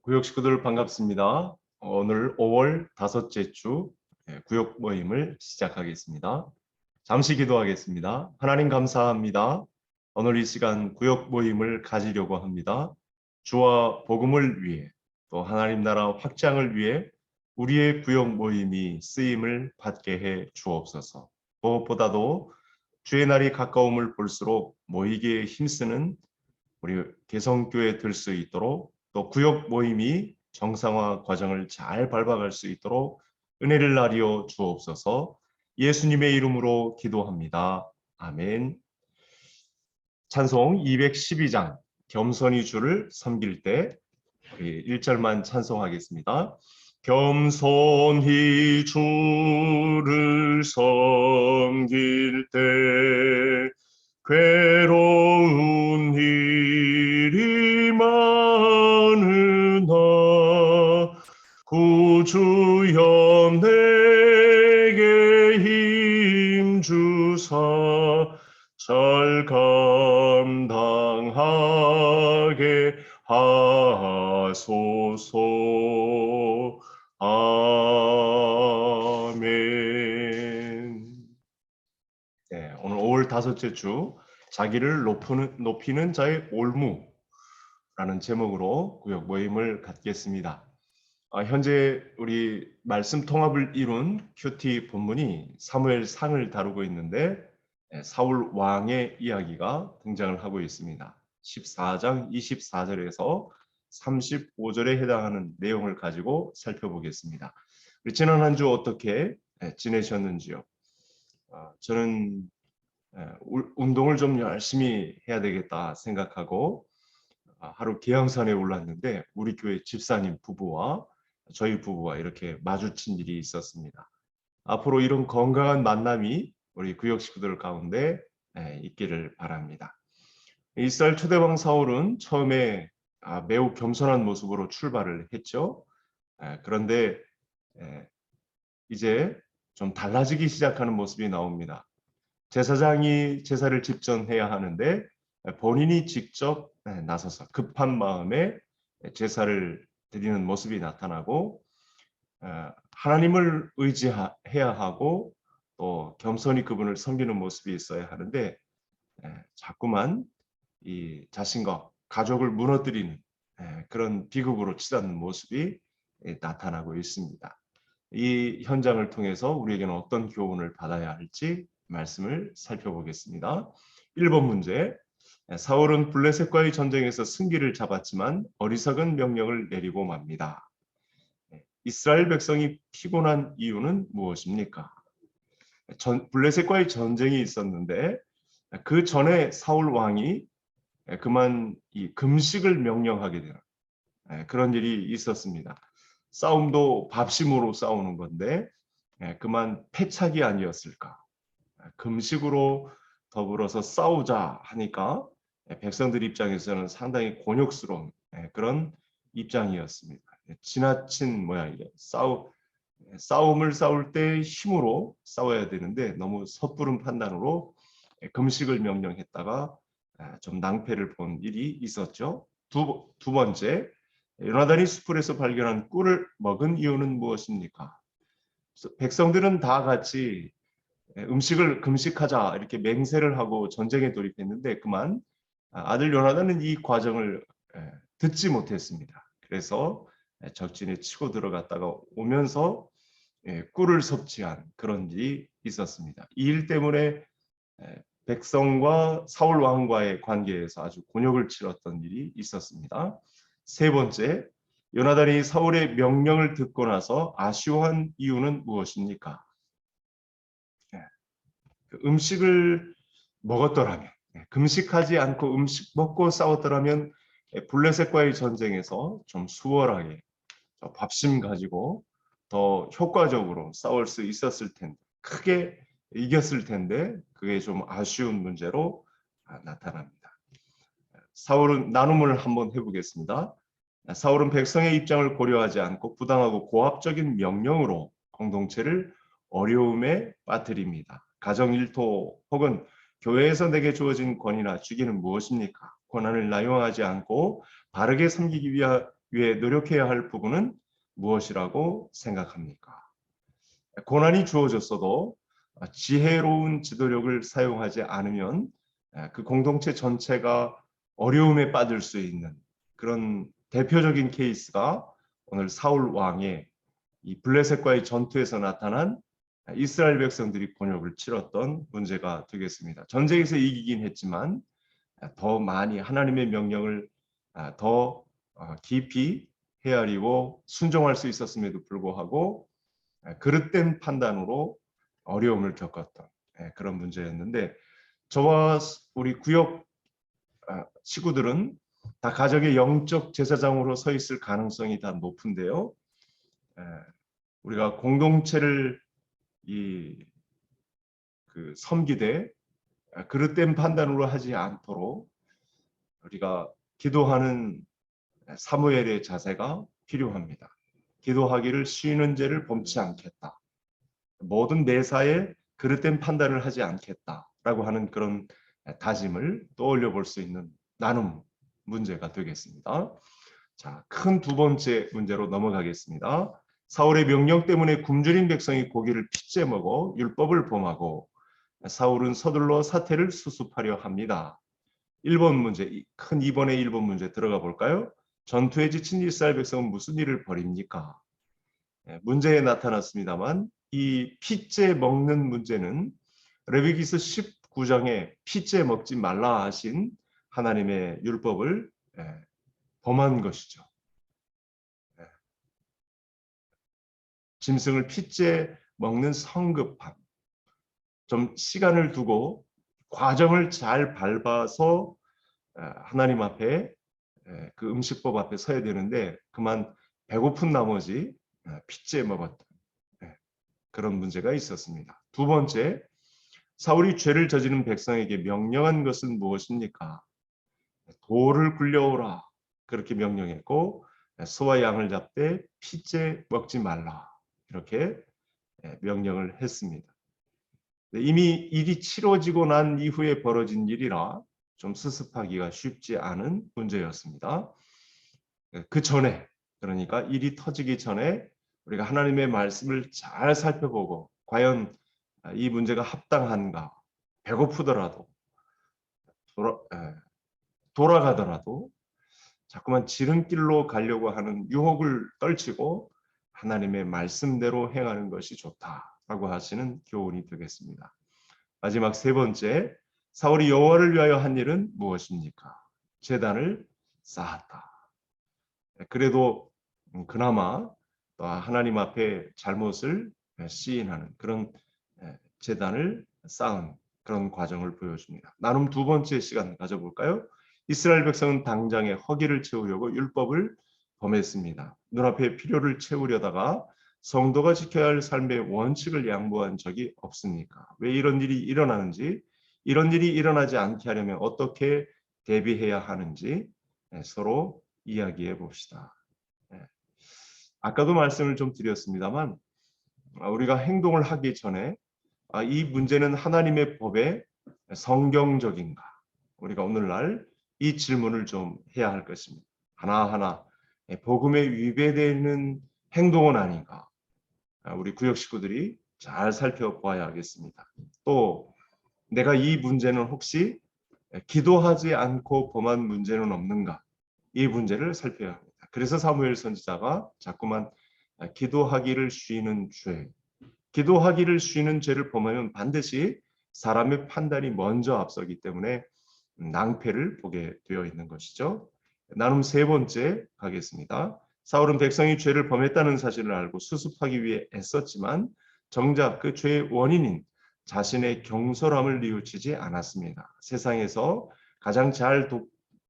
구역 식구들 반갑습니다. 오늘 5월 다섯째 주 구역 모임을 시작하겠습니다. 잠시 기도하겠습니다. 하나님 감사합니다. 오늘 이 시간 구역 모임을 가지려고 합니다. 주와 복음을 위해 또 하나님 나라 확장을 위해 우리의 구역 모임이 쓰임을 받게 해 주옵소서. 무엇보다도 주의 날이 가까움을 볼수록 모이기에 힘쓰는 우리 개성교회 될 수 있도록 또 구역 모임이 정상화 과정을 잘 밟아갈 수 있도록 은혜를 나리어 주옵소서. 예수님의 이름으로 기도합니다. 아멘. 찬송 212장 겸손히 주를 섬길 때 우리 1절만 찬송하겠습니다. 겸손히 주를 섬길 때 괴로운 일이 많으나 구주여 내게 힘 주사 잘 감당하게 하소서. 아멘. 네, 오늘 5월 다섯째 주 자기를 높이는 자의 올무라는 제목으로 구역 모임을 갖겠습니다. 현재 우리 말씀 통합을 이룬 큐티 본문이 사무엘상을 다루고 있는데 사울 왕의 이야기가 등장을 하고 있습니다. 14장 24절에서 35절에 해당하는 내용을 가지고 살펴보겠습니다. 우리 지난 한 주 어떻게 지내셨는지요? 저는 운동을 좀 열심히 해야 되겠다 생각하고 하루 계양산에 올랐는데 우리 교회 집사님 부부와 저희 부부와 이렇게 마주친 일이 있었습니다. 앞으로 이런 건강한 만남이 우리 구역 식구들 가운데 있기를 바랍니다. 이스라엘 초대왕 사울은 처음에 매우 겸손한 모습으로 출발을 했죠. 그런데 이제 좀 달라지기 시작하는 모습이 나옵니다. 제사장이 제사를 집전해야 하는데 본인이 직접 나서서 급한 마음에 제사를 드리는 모습이 나타나고 하나님을 의지해야 하고 또 겸손히 그분을 섬기는 모습이 있어야 하는데 자꾸만 이 자신과 가족을 무너뜨리는 그런 비극으로 치닫는 모습이 나타나고 있습니다. 이 현장을 통해서 우리에게는 어떤 교훈을 받아야 할지 말씀을 살펴보겠습니다. 1번 문제. 사울은 블레셋과의 전쟁에서 승기를 잡았지만 어리석은 명령을 내리고 맙니다. 이스라엘 백성이 피곤한 이유는 무엇입니까? 블레셋과의 전쟁이 있었는데 그 전에 사울 왕이 그만 이 금식을 명령하게 되는 그런 일이 있었습니다. 싸움도 밥심으로 싸우는 건데 그만 패착이 아니었을까? 금식으로 더불어서 싸우자 하니까 백성들 입장에서는 상당히 곤욕스러운 그런 입장이었습니다. 지나친 모양이에요. 싸움을 싸울 때 힘으로 싸워야 되는데 너무 섣부른 판단으로 금식을 명령했다가 좀 낭패를 본 일이 있었죠. 두 번째, 요나단이 수풀에서 발견한 꿀을 먹은 이유는 무엇입니까? 백성들은 다 같이 음식을 금식하자 이렇게 맹세를 하고 전쟁에 돌입했는데 그만 아들 요나단은 이 과정을 듣지 못했습니다. 그래서 적진에 치고 들어갔다가 오면서 꿀을 섭취한 그런 일이 있었습니다. 이 일 때문에 백성과 사울 왕과의 관계에서 아주 곤욕을 치렀던 일이 있었습니다. 세 번째, 요나단이 사울의 명령을 듣고 나서 아쉬워한 이유는 무엇입니까? 음식을 먹었더라면, 금식하지 않고 음식 먹고 싸웠더라면 블레셋과의 전쟁에서 좀 수월하게 밥심 가지고 더 효과적으로 싸울 수 있었을 텐데, 크게 이겼을 텐데 그게 좀 아쉬운 문제로 나타납니다. 사울은 나눔을 한번 해보겠습니다. 사울은 백성의 입장을 고려하지 않고 부당하고 고압적인 명령으로 공동체를 어려움에 빠뜨립니다. 가정 일토 혹은 교회에서 내게 주어진 권위나 주기는 무엇입니까? 권한을 남용하지 않고 바르게 섬기기 위해 노력해야 할 부분은 무엇이라고 생각합니까? 고난이 주어졌어도 지혜로운 지도력을 사용하지 않으면 그 공동체 전체가 어려움에 빠질 수 있는 그런 대표적인 케이스가 오늘 사울 왕의 이 블레셋과의 전투에서 나타난 이스라엘 백성들이 곤욕을 치렀던 문제가 되겠습니다. 전쟁에서 이기긴 했지만 더 많이 하나님의 명령을 더 깊이 헤아리고 순종할 수 있었음에도 불구하고 그릇된 판단으로 어려움을 겪었던 그런 문제였는데, 저와 우리 구역 식구들은 다 가정의 영적 제사장으로 서 있을 가능성이 다 높은데요. 우리가 공동체를 섬기되 그릇된 판단으로 하지 않도록 우리가 기도하는 사무엘의 자세가 필요합니다. 기도하기를 쉬는 죄를 범치 않겠다. 모든 매사에 그릇된 판단을 하지 않겠다라고 하는 그런 다짐을 떠올려 볼 수 있는 나눔 문제가 되겠습니다. 자, 큰 두 번째 문제로 넘어가겠습니다. 사울의 명령 때문에 굶주린 백성이 고기를 핏째 먹어 율법을 범하고 사울은 서둘러 사태를 수습하려 합니다. 1번 문제, 큰 2번의 1번 문제 들어가 볼까요? 전투에 지친 이스라엘 백성은 무슨 일을 벌입니까? 문제에 나타났습니다만 이 핏째 먹는 문제는 레위기서 19장에 핏째 먹지 말라 하신 하나님의 율법을 범한 것이죠. 짐승을 핏째 먹는 성급함. 좀 시간을 두고 과정을 잘 밟아서 하나님 앞에 그 음식법 앞에 서야 되는데 그만 배고픈 나머지 핏째 먹었던 그런 문제가 있었습니다. 두 번째, 사울이 죄를 저지른 백성에게 명령한 것은 무엇입니까? 돌을 굴려오라 그렇게 명령했고 소와 양을 잡되 핏째 먹지 말라 이렇게 명령을 했습니다. 이미 일이 치러지고 난 이후에 벌어진 일이라 좀 수습하기가 쉽지 않은 문제였습니다. 그 전에, 그러니까 일이 터지기 전에 우리가 하나님의 말씀을 잘 살펴보고 과연 이 문제가 합당한가, 배고프더라도 돌아가더라도 자꾸만 지름길로 가려고 하는 유혹을 떨치고 하나님의 말씀대로 행하는 것이 좋다라고 하시는 교훈이 되겠습니다. 마지막 세 번째, 사울이 여호와를 위하여 한 일은 무엇입니까? 제단을 쌓았다. 그래도 그나마 하나님 앞에 잘못을 시인하는 그런 제단을 쌓은 그런 과정을 보여줍니다. 나눔 두 번째 시간 가져볼까요? 이스라엘 백성은 당장에 허기를 채우려고 율법을 범했습니다. 눈앞에 필요를 채우려다가 성도가 지켜야 할 삶의 원칙을 양보한 적이 없습니까? 왜 이런 일이 일어나는지, 이런 일이 일어나지 않게 하려면 어떻게 대비해야 하는지 서로 이야기해 봅시다. 아까도 말씀을 좀 드렸습니다만 우리가 행동을 하기 전에 이 문제는 하나님의 법에 성경적인가? 우리가 오늘날 이 질문을 좀 해야 할 것입니다. 하나하나 복음에 위배되는 행동은 아닌가? 우리 구역 식구들이 잘 살펴보아야 하겠습니다. 또 내가 이 문제는 혹시 기도하지 않고 범한 문제는 없는가? 이 문제를 살펴야 합니다. 그래서 사무엘 선지자가 자꾸만 기도하기를 쉬는 죄, 기도하기를 쉬는 죄를 범하면 반드시 사람의 판단이 먼저 앞서기 때문에 낭패를 보게 되어 있는 것이죠. 나눔 세 번째 가겠습니다. 사울은 백성이 죄를 범했다는 사실을 알고 수습하기 위해 애썼지만 정작 그 죄의 원인인 자신의 경솔함을 뉘우치지 않았습니다. 세상에서 가장 잘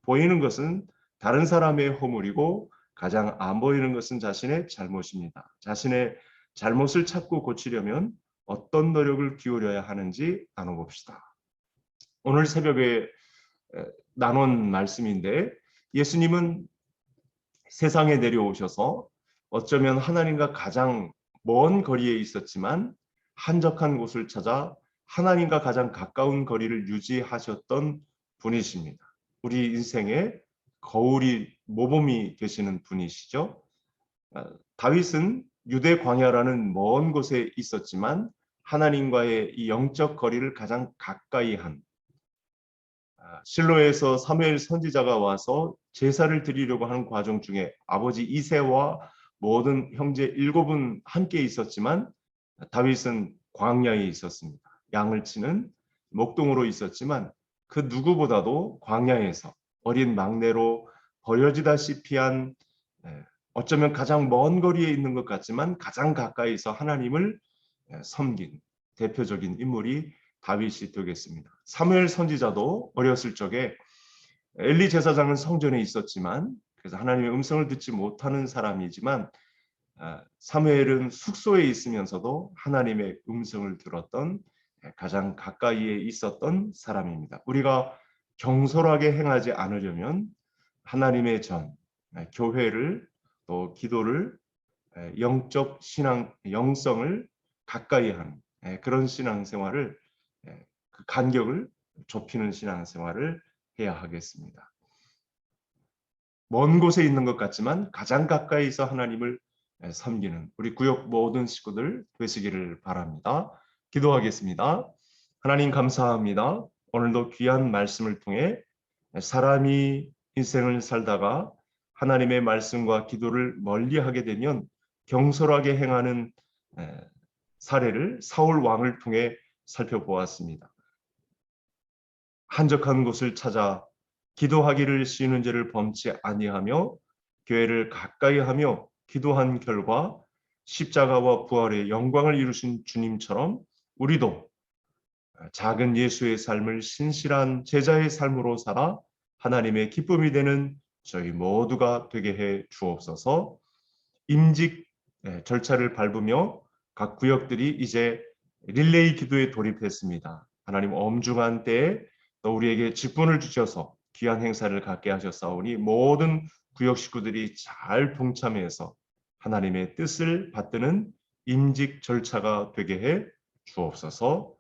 보이는 것은 다른 사람의 허물이고 가장 안 보이는 것은 자신의 잘못입니다. 자신의 잘못을 찾고 고치려면 어떤 노력을 기울여야 하는지 나눠봅시다. 오늘 새벽에 나눈 말씀인데 예수님은 세상에 내려오셔서 어쩌면 하나님과 가장 먼 거리에 있었지만 한적한 곳을 찾아 하나님과 가장 가까운 거리를 유지하셨던 분이십니다. 우리 인생의 거울이 모범이 되시는 분이시죠. 다윗은 유대 광야라는 먼 곳에 있었지만 하나님과의 이 영적 거리를 가장 가까이 한 실로에서 사무엘 선지자가 와서 제사를 드리려고 하는 과정 중에 아버지 이새와 모든 형제 7은 함께 있었지만 다윗은 광야에 있었습니다. 양을 치는 목동으로 있었지만 그 누구보다도 광야에서 어린 막내로 버려지다시피 한 어쩌면 가장 먼 거리에 있는 것 같지만 가장 가까이서 하나님을 섬긴 대표적인 인물이 다윗이 되겠습니다. 사무엘 선지자도 어렸을 적에 엘리 제사장은 성전에 있었지만 그래서 하나님의 음성을 듣지 못하는 사람이지만 사무엘은 숙소에 있으면서도 하나님의 음성을 들었던 가장 가까이에 있었던 사람입니다. 우리가 경솔하게 행하지 않으려면 하나님의 전, 교회를 또 기도를 영적 신앙, 영성을 가까이 하는 그런 신앙생활을 그 간격을 좁히는 신앙생활을 해야 하겠습니다. 먼 곳에 있는 것 같지만 가장 가까이서 하나님을 섬기는 우리 구역 모든 식구들 되시기를 바랍니다. 기도하겠습니다. 하나님 감사합니다. 오늘도 귀한 말씀을 통해 사람이 인생을 살다가 하나님의 말씀과 기도를 멀리하게 되면 경솔하게 행하는 사례를 사울 왕을 통해 살펴보았습니다. 한적한 곳을 찾아 기도하기를 쉬는 죄를 범치 아니하며 교회를 가까이 하며 기도한 결과 십자가와 부활의 영광을 이루신 주님처럼 우리도 작은 예수의 삶을 신실한 제자의 삶으로 살아 하나님의 기쁨이 되는 저희 모두가 되게 해 주옵소서. 임직 절차를 밟으며 각 구역들이 이제 릴레이 기도에 돌입했습니다. 하나님 엄중한 때에 또 우리에게 직분을 주셔서 귀한 행사를 갖게 하셨사오니 모든 구역 식구들이 잘 동참해서 하나님의 뜻을 받드는 임직 절차가 되게 해 주옵소서.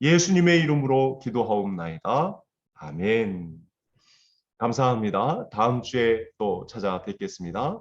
예수님의 이름으로 기도하옵나이다. 아멘. 감사합니다. 다음 주에 또 찾아뵙겠습니다.